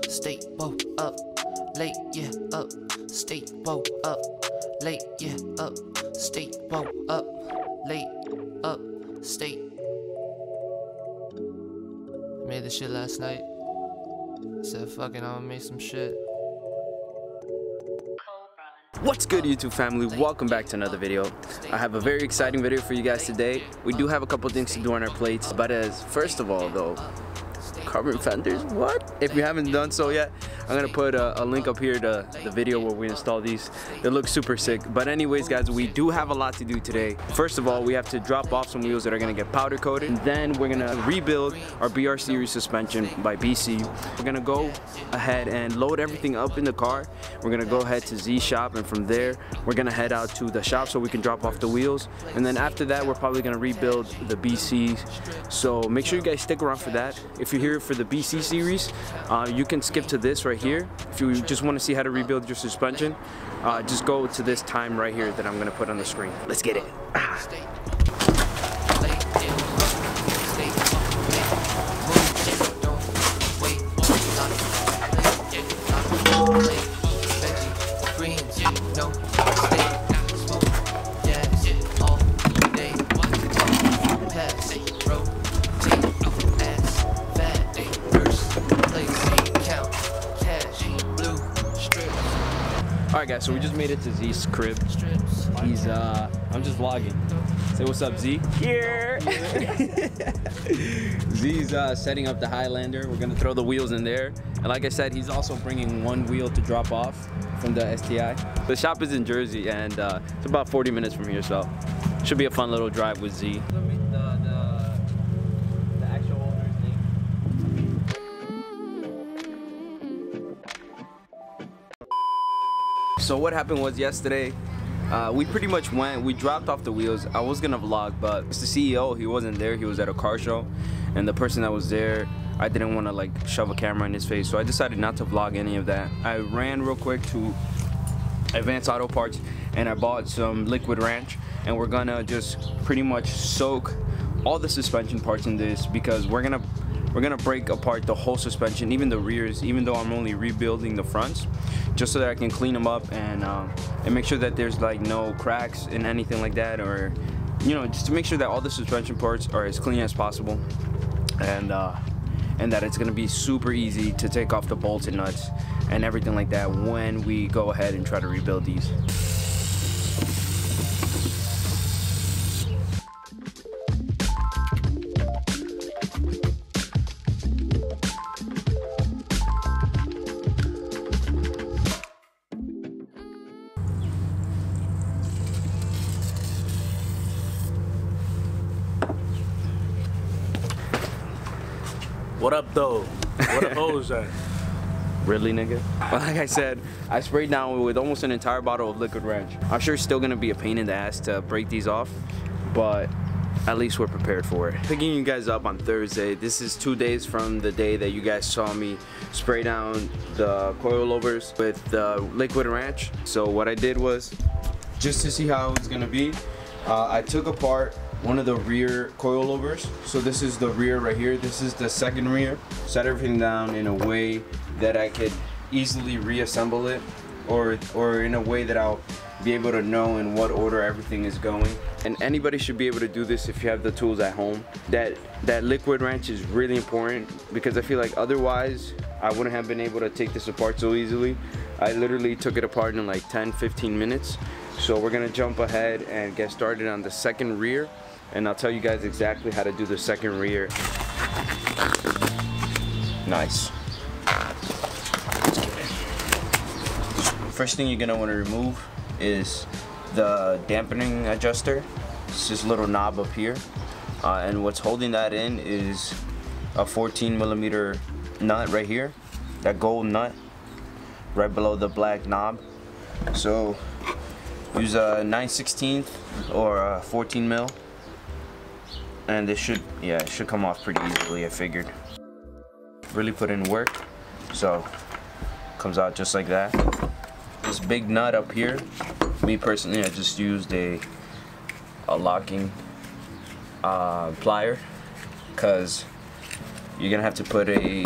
Stay woke up late, yeah, up. Stay woke up late, yeah, up. Stay woke up late, up. Stay. Made this shit last night. Said fucking I'ma make some shit. What's good, YouTube family? Welcome back to another video. I have a very exciting video for you guys today. We do have a couple things to do on our plates, but as first of all though, carbon fenders, what? If you haven't done so yet, I'm gonna put a link up here to the video where we install these. It looks super sick. But anyways guys, we do have a lot to do today. First of all, we have to drop off some wheels that are gonna get powder coated, and then we're gonna rebuild our BR series suspension by BC. We're gonna go ahead and load everything up in the car. We're gonna go ahead to Z shop, and from there we're gonna head out to the shop so we can drop off the wheels, and then after that we're probably gonna rebuild the BC. So make sure you guys stick around for that. If you're here for the BC series, you can skip to this right here. If you just want to see how to rebuild your suspension, just go to this time right here that I'm gonna put on the screen. Let's get it. Alright guys, so we just made it to Z's crib. He's I'm just vlogging. Say what's up, Z. Here. Z's setting up the Highlander. We're gonna throw the wheels in there, and like I said, he's also bringing one wheel to drop off from the STI. The shop is in Jersey, and it's about 40 minutes from here, so should be a fun little drive with Z. So what happened was yesterday, we pretty much we dropped off the wheels. I was gonna vlog, but it's the CEO, he wasn't there. He was at a car show, and the person that was there, I didn't want to like shove a camera in his face, so I decided not to vlog any of that. I ran real quick to Advanced Auto Parts and I bought some liquid ranch, and we're gonna just pretty much soak all the suspension parts in this, because we're gonna break apart the whole suspension, even the rears, even though I'm only rebuilding the fronts, just so that I can clean them up and make sure that there's like no cracks and anything like that, or you know, just to make sure that all the suspension parts are as clean as possible, and that it's gonna be super easy to take off the bolts and nuts and everything like that when we go ahead and try to rebuild these. What up though? What the hose at? Really, nigga? Well, like I said, I sprayed down with almost an entire bottle of liquid ranch. I'm sure it's still gonna be a pain in the ass to break these off, but at least we're prepared for it. Picking you guys up on Thursday. This is 2 days from the day that you guys saw me spray down the coilovers with the liquid ranch. So what I did was, just to see how it was gonna be, I took apart one of the rear coilovers. So this is the rear right here. This is the second rear. Set everything down in a way that I could easily reassemble it, or in a way that I'll be able to know in what order everything is going. And anybody should be able to do this if you have the tools at home. That liquid wrench is really important, because I feel like otherwise I wouldn't have been able to take this apart so easily. I literally took it apart in like 10-15 minutes. So we're gonna jump ahead and get started on the second rear, and I'll tell you guys exactly how to do the second rear. Nice. First thing you're gonna want to remove is the dampening adjuster. It's this little knob up here, and what's holding that in is a 14mm nut right here, that gold nut right below the black knob. So use a 9/16 or a 14mm, and it should come off pretty easily, I figured. Really put in work, so comes out just like that. This big nut up here, me personally, I just used a locking plier, because you're gonna have to put a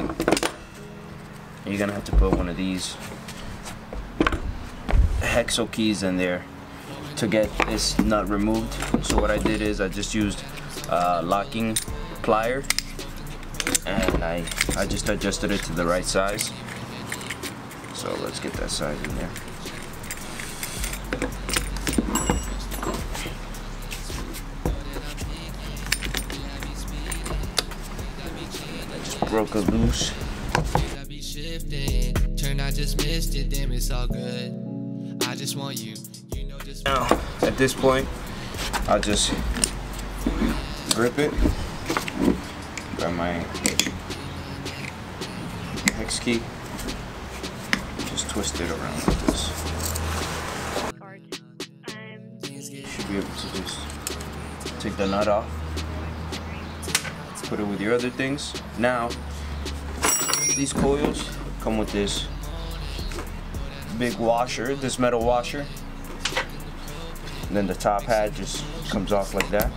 you're gonna have to put one of these hexo keys in there to get this nut removed. So what I did is I just used locking plier, and I just adjusted it to the right size. So let's get that size in there. I just broke it loose. I just missed it, damn, it's all good. I just want you, you know, just now at this point I'll just grip it, grab my hex key, just twist it around like this. You should be able to just take the nut off, put it with your other things. Now these coils come with this big washer, this metal washer, and then the top hat just comes off like that.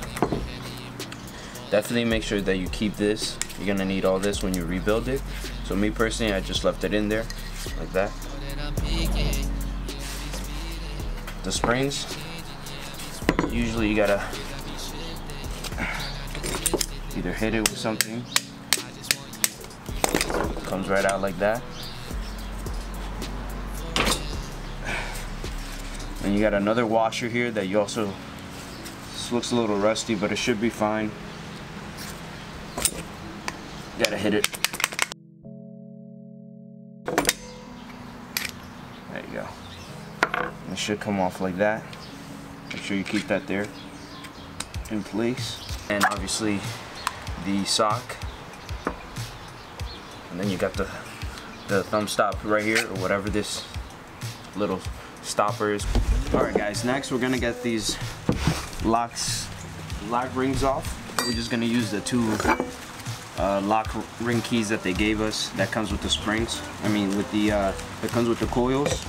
Definitely make sure that you keep this. You're gonna need all this when you rebuild it. So me personally, I just left it in there like that. The springs, usually you gotta either hit it with something, comes right out like that. And you got another washer here that you also, this looks a little rusty, but it should be fine. Gotta hit it. There you go. And it should come off like that. Make sure you keep that there in place. And obviously the sock. And then you got the thumb stop right here, or whatever this little stopper is. Alright guys, next we're gonna get these lock rings off. We're just gonna use the two lock ring keys that they gave us. That comes with the springs. I mean, with the that comes with the coils.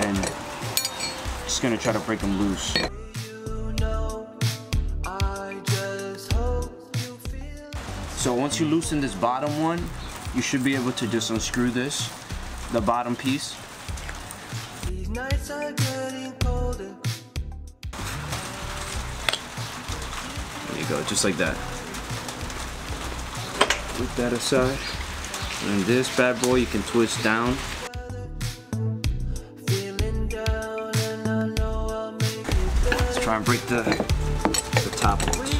And just gonna try to break them loose. So once you loosen this bottom one, you should be able to just unscrew this, the bottom piece. There you go, just like that. Put that aside. And this bad boy you can twist down. Let's try and break the top ones.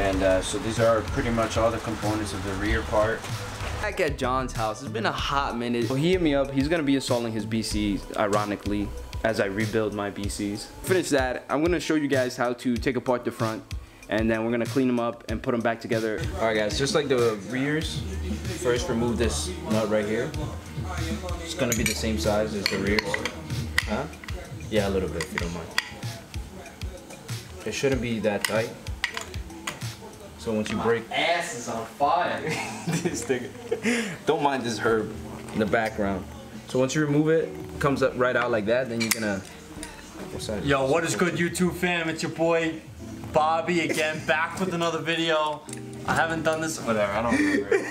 And so these are pretty much all the components of the rear part. Back at John's house, it's been a hot minute. Well, he hit me up. He's gonna be installing his BCs, ironically, as I rebuild my BCs. Finish that, I'm gonna show you guys how to take apart the front, and then we're gonna clean them up and put them back together. All right guys, just like the rears, first remove this nut right here. It's gonna be the same size as the rears. Huh? Yeah, a little bit if you don't mind. It shouldn't be that tight. So once you break, my ass is on fire. this thing, don't mind this herb in the background. So once you remove it, it comes up right out like that. Then you're gonna. What's that? Yo, what is good, YouTube fam? It's your boy Bobby again, back with another video. I haven't done this. Whatever, I don't remember.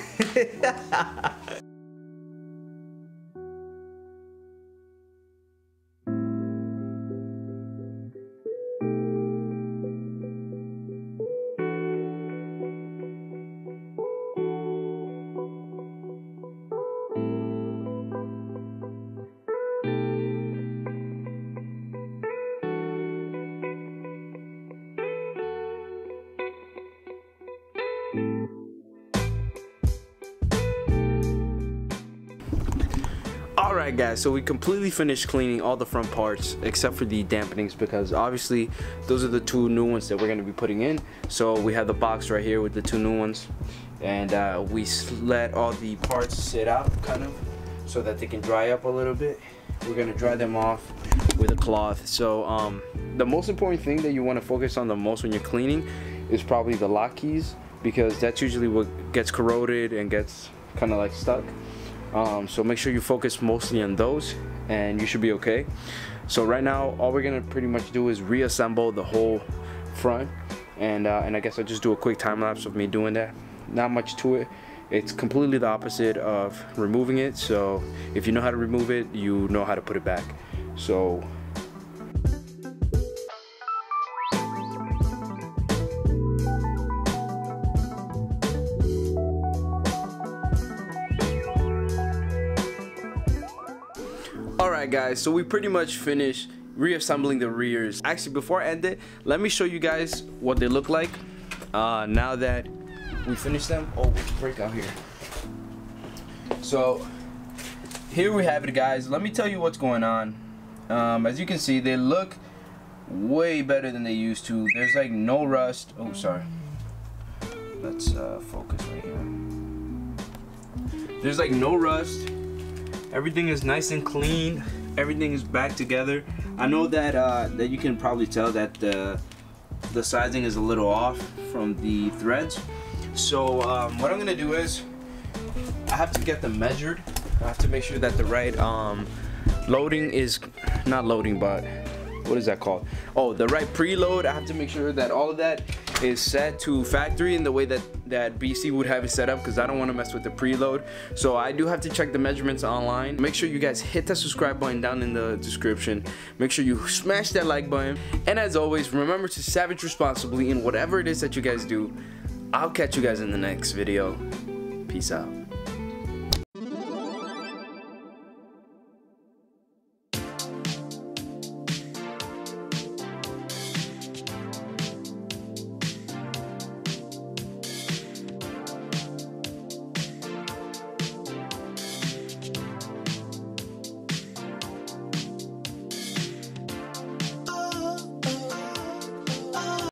Alright guys, so we completely finished cleaning all the front parts except for the dampenings, because obviously those are the two new ones that we're going to be putting in. So we have the box right here with the two new ones, and we let all the parts sit out kind of. so that they can dry up a little bit. We're gonna dry them off with a cloth. So the most important thing that you want to focus on the most when you're cleaning is probably the lock keys, because that's usually what gets corroded and gets kind of like stuck. So make sure you focus mostly on those and you should be okay. So right now all we're gonna pretty much do is reassemble the whole front, and I guess I'll just do a quick time lapse of me doing that. Not much to it. It's completely the opposite of removing it. So if you know how to remove it, you know how to put it back. So alright guys, so we pretty much finished reassembling the rears. Actually, before I end it, let me show you guys what they look like now that we finished them. Oh, let's break out here. So here we have it, guys. Let me tell you what's going on. As you can see, they look way better than they used to. There's like no rust. Oh, sorry. Let's focus right here. There's like no rust. Everything is nice and clean. Everything is back together. I know that that you can probably tell that the sizing is a little off from the threads. So what I'm gonna do is I have to get them measured. I have to make sure that the right loading is not loading, but what is that called? Oh, the right preload. I have to make sure that all of that is set to factory in the way that BC would have it set up, because I don't want to mess with the preload. So I do have to check the measurements online. Make sure you guys hit that subscribe button down in the description. Make sure you smash that like button, and as always, remember to savage responsibly in whatever it is that you guys do. I'll catch you guys in the next video. Peace out.